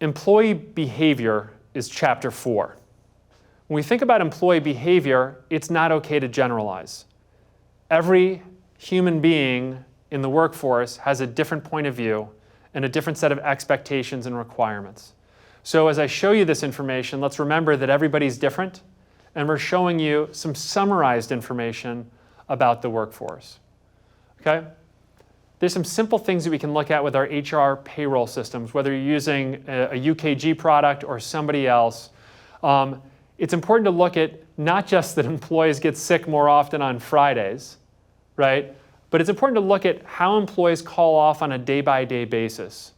employee behavior is chapter 4. When we think about employee behavior, it's not okay to generalize. Every human being in the workforce has a different point of view and a different set of expectations and requirements. So as I show you this information, let's remember that everybody's different, and we're showing you some summarized information about the workforce. Okay? There's some simple things that we can look at with our HR payroll systems, whether you're using a UKG product or somebody else. It's important to look at not just that employees get sick more often on Fridays, right? But it's important to look at how employees call off on a day-by-day basis.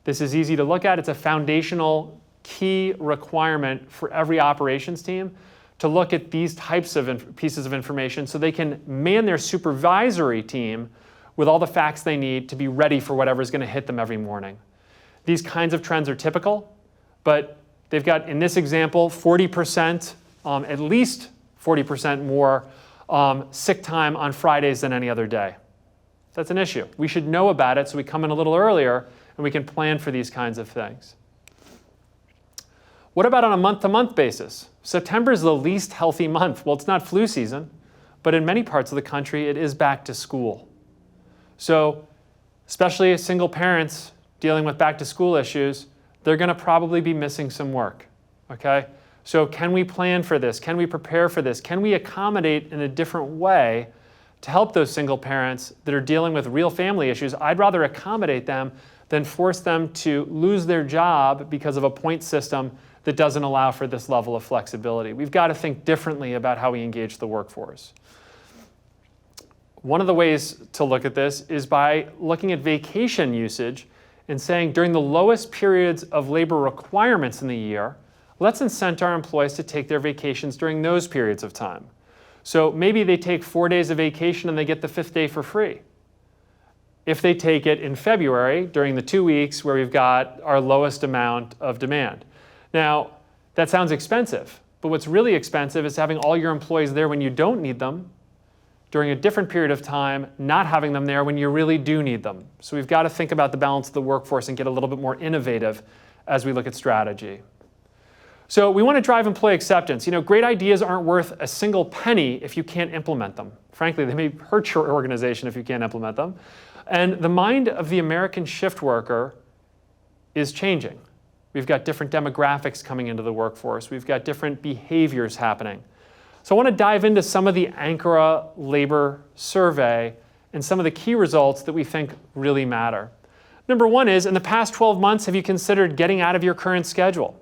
This is easy to look at. It's a foundational key requirement for every operations team to look at these types of pieces of information so they can man their supervisory team with all the facts they need to be ready for whatever's going to hit them every morning. These kinds of trends are typical, but they've got, in this example, 40%, at least 40% more sick time on Fridays than any other day. That's an issue. We should know about it so we come in a little earlier and we can plan for these kinds of things. What about on a month-to-month basis? September is the least healthy month. Well, it's not flu season, but in many parts of the country, it is back to school. So especially single parents dealing with back-to-school issues, they're going to probably be missing some work, okay? So can we plan for this? Can we prepare for this? Can we accommodate in a different way to help those single parents that are dealing with real family issues? I'd rather accommodate them than force them to lose their job because of a point system that doesn't allow for this level of flexibility. We've got to think differently about how we engage the workforce. One of the ways to look at this is by looking at vacation usage and saying during the lowest periods of labor requirements in the year, let's incent our employees to take their vacations during those periods of time. So maybe they take 4 days of vacation and they get the 5th day for free. If they take it in February during the 2 weeks where we've got our lowest amount of demand. Now, that sounds expensive, but what's really expensive is having all your employees there when you don't need them, during a different period of time, not having them there when you really do need them. So we've got to think about the balance of the workforce and get a little bit more innovative as we look at strategy. So we want to drive employee acceptance. You know, great ideas aren't worth a single penny if you can't implement them. Frankly, they may hurt your organization if you can't implement them. And the mind of the American shift worker is changing. We've got different demographics coming into the workforce. We've got different behaviors happening. So I want to dive into some of the Ankara labor survey and some of the key results that we think really matter. Number one is, in the past 12 months, have you considered getting out of your current schedule?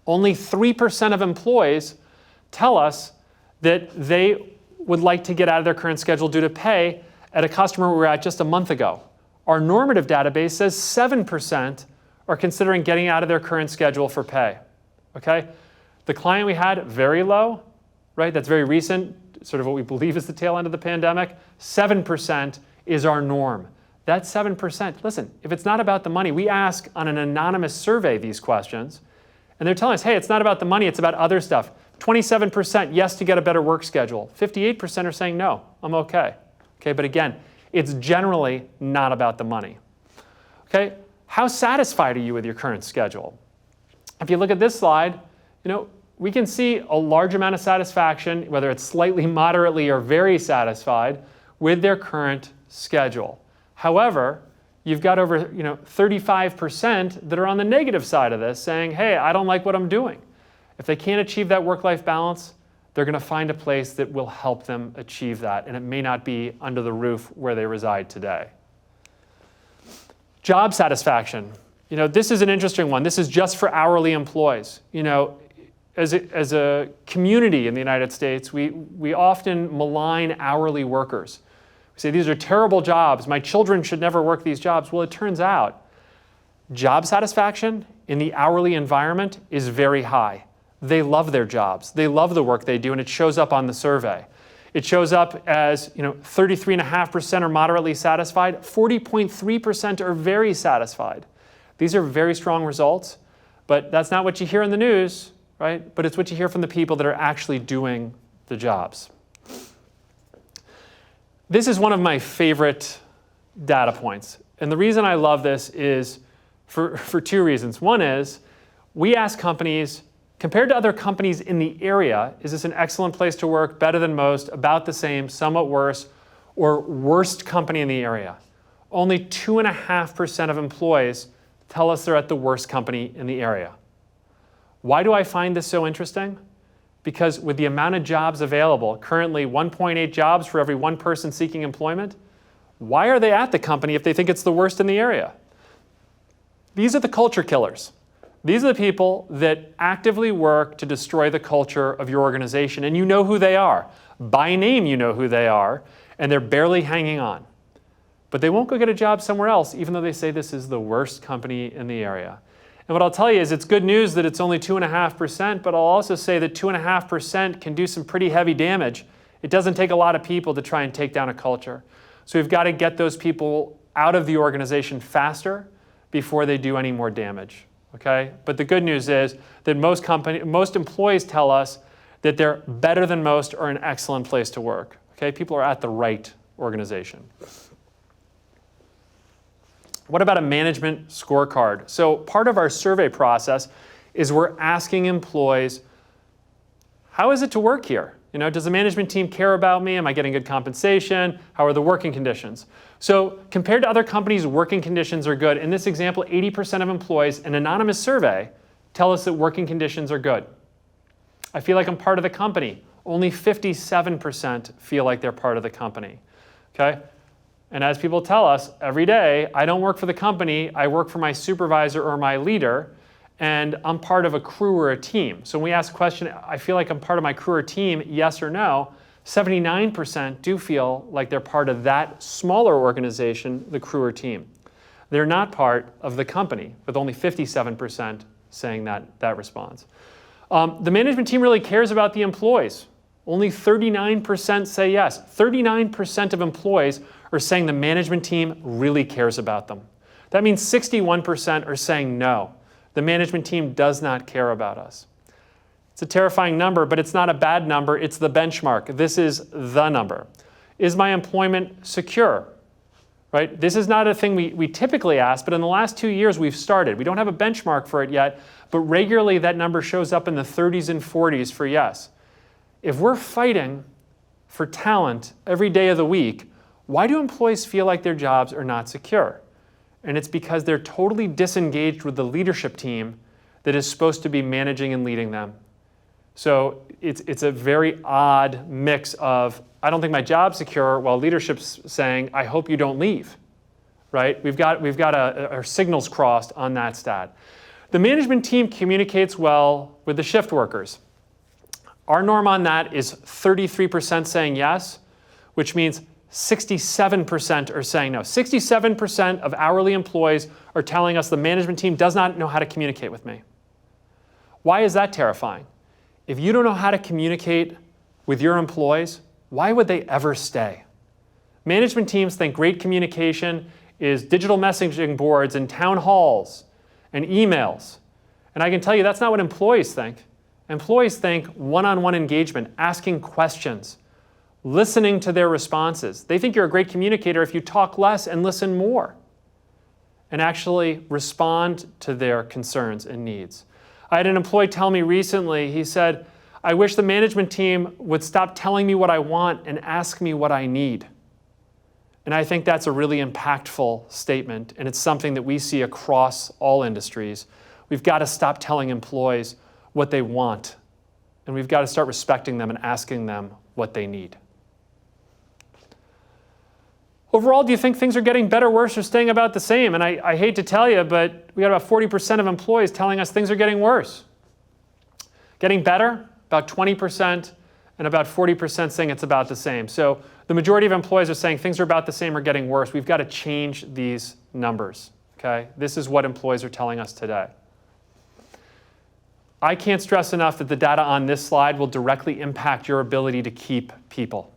Only 3% of employees tell us that they would like to get out of their current schedule due to pay at a customer we were at just a month ago. Our normative database says 7% are considering getting out of their current schedule for pay. Okay? The client we had, very low, right? That's very recent, sort of what we believe is the tail end of the pandemic. 7% is our norm. That 7%, listen, if it's not about the money, we ask on an anonymous survey these questions, and they're telling us, hey, it's not about the money, it's about other stuff. 27% yes to get a better work schedule. 58% are saying no, I'm okay. Okay, but again, it's generally not about the money. Okay, how satisfied are you with your current schedule? If you look at this slide, you know, we can see a large amount of satisfaction, whether it's slightly, moderately, or very satisfied with their current schedule. However, you've got over 35% that are on the negative side of this saying, hey, I don't like what I'm doing. If they can't achieve that work-life balance, they're going to find a place that will help them achieve that, and it may not be under the roof where they reside today. Job satisfaction. You know, this is an interesting one. This is just for hourly employees. You know, as a community in the United States, we often malign hourly workers. We say, these are terrible jobs. My children should never work these jobs. Well, it turns out job satisfaction in the hourly environment is very high. They love their jobs. They love the work they do, and it shows up on the survey. It shows up as 33.5% are moderately satisfied. 40.3% are very satisfied. These are very strong results, but that's not what you hear in the news, right? But it's what you hear from the people that are actually doing the jobs. This is one of my favorite data points. And the reason I love this is for two reasons. One is we ask companies, compared to other companies in the area, is this an excellent place to work, better than most, about the same, somewhat worse, or worst company in the area? Only 2.5% of employees tell us they're at the worst company in the area. Why do I find this so interesting? Because with the amount of jobs available, currently 1.8 jobs for every one person seeking employment, why are they at the company if they think it's the worst in the area? These are the culture killers. These are the people that actively work to destroy the culture of your organization, and you know who they are. By name, you know who they are, and they're barely hanging on. But they won't go get a job somewhere else, even though they say this is the worst company in the area. And what I'll tell you is it's good news that it's only 2.5%, but I'll also say that 2.5% can do some pretty heavy damage. It doesn't take a lot of people to try and take down a culture. So we've got to get those people out of the organization faster before they do any more damage. Okay? But the good news is that most employees tell us that they're better than most or an excellent place to work. Okay? People are at the right organization. What about a management scorecard? So part of our survey process is we're asking employees, how is it to work here? Does the management team care about me? Am I getting good compensation? How are the working conditions? So compared to other companies, working conditions are good. In this example, 80% of employees, an anonymous survey, tell us that working conditions are good. I feel like I'm part of the company. Only 57% feel like they're part of the company. Okay? And as people tell us every day, I don't work for the company, I work for my supervisor or my leader, and I'm part of a crew or a team. So when we ask the question, I feel like I'm part of my crew or team, yes or no, 79% do feel like they're part of that smaller organization, the crew or team. They're not part of the company, with only 57% saying that response. The management team really cares about the employees. Only 39% say yes. 39% of employees are saying the management team really cares about them. That means 61% are saying no. The management team does not care about us. It's a terrifying number, but it's not a bad number. It's the benchmark. This is the number. Is my employment secure? Right? This is not a thing we typically ask, but in the last 2 years we've started. We don't have a benchmark for it yet, but regularly that number shows up in the 30s and 40s for yes. If we're fighting for talent every day of the week, why do employees feel like their jobs are not secure? And it's because they're totally disengaged with the leadership team that is supposed to be managing and leading them. So it's a very odd mix of, I don't think my job's secure, while leadership's saying, I hope you don't leave, right? We've got our signals crossed on that stat. The management team communicates well with the shift workers. Our norm on that is 33% saying yes, which means 67% are saying no. 67% of hourly employees are telling us the management team does not know how to communicate with me. Why is that terrifying? If you don't know how to communicate with your employees, why would they ever stay? Management teams think great communication is digital messaging boards and town halls and emails. And I can tell you that's not what employees think. Employees think one-on-one engagement, asking questions, listening to their responses. They think you're a great communicator if you talk less and listen more and actually respond to their concerns and needs. I had an employee tell me recently, he said, I wish the management team would stop telling me what I want and ask me what I need. And I think that's a really impactful statement, and it's something that we see across all industries. We've got to stop telling employees what they want, and we've got to start respecting them and asking them what they need. Overall, do you think things are getting better, worse, or staying about the same? And I hate to tell you, but we got about 40% of employees telling us things are getting worse. Getting better, about 20%, and about 40% saying it's about the same. So the majority of employees are saying things are about the same or getting worse. We've got to change these numbers, okay? This is what employees are telling us today. I can't stress enough that the data on this slide will directly impact your ability to keep people.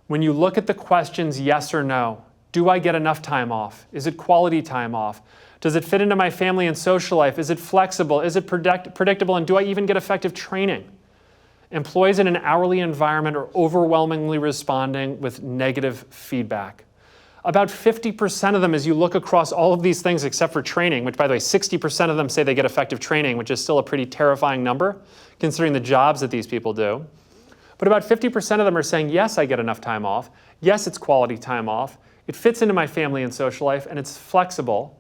When you look at the questions yes or no, do I get enough time off? Is it quality time off? Does it fit into my family and social life? Is it flexible? Is it predictable? And do I even get effective training? Employees in an hourly environment are overwhelmingly responding with negative feedback. About 50% of them, as you look across all of these things except for training, which by the way, 60% of them say they get effective training, which is still a pretty terrifying number considering the jobs that these people do. But about 50% of them are saying, yes, I get enough time off. Yes, it's quality time off. It fits into my family and social life, and it's flexible,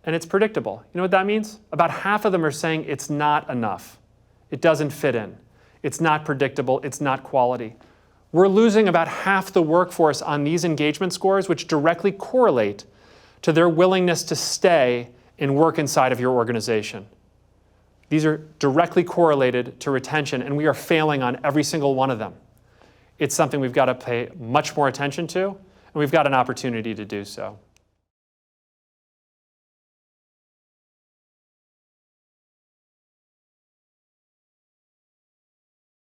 and it's predictable. You know what that means? About half of them are saying it's not enough. It doesn't fit in. It's not predictable. It's not quality. We're losing about half the workforce on these engagement scores, which directly correlate to their willingness to stay and work inside of your organization. These are directly correlated to retention, and we are failing on every single one of them. It's something we've got to pay much more attention to, and we've got an opportunity to do so.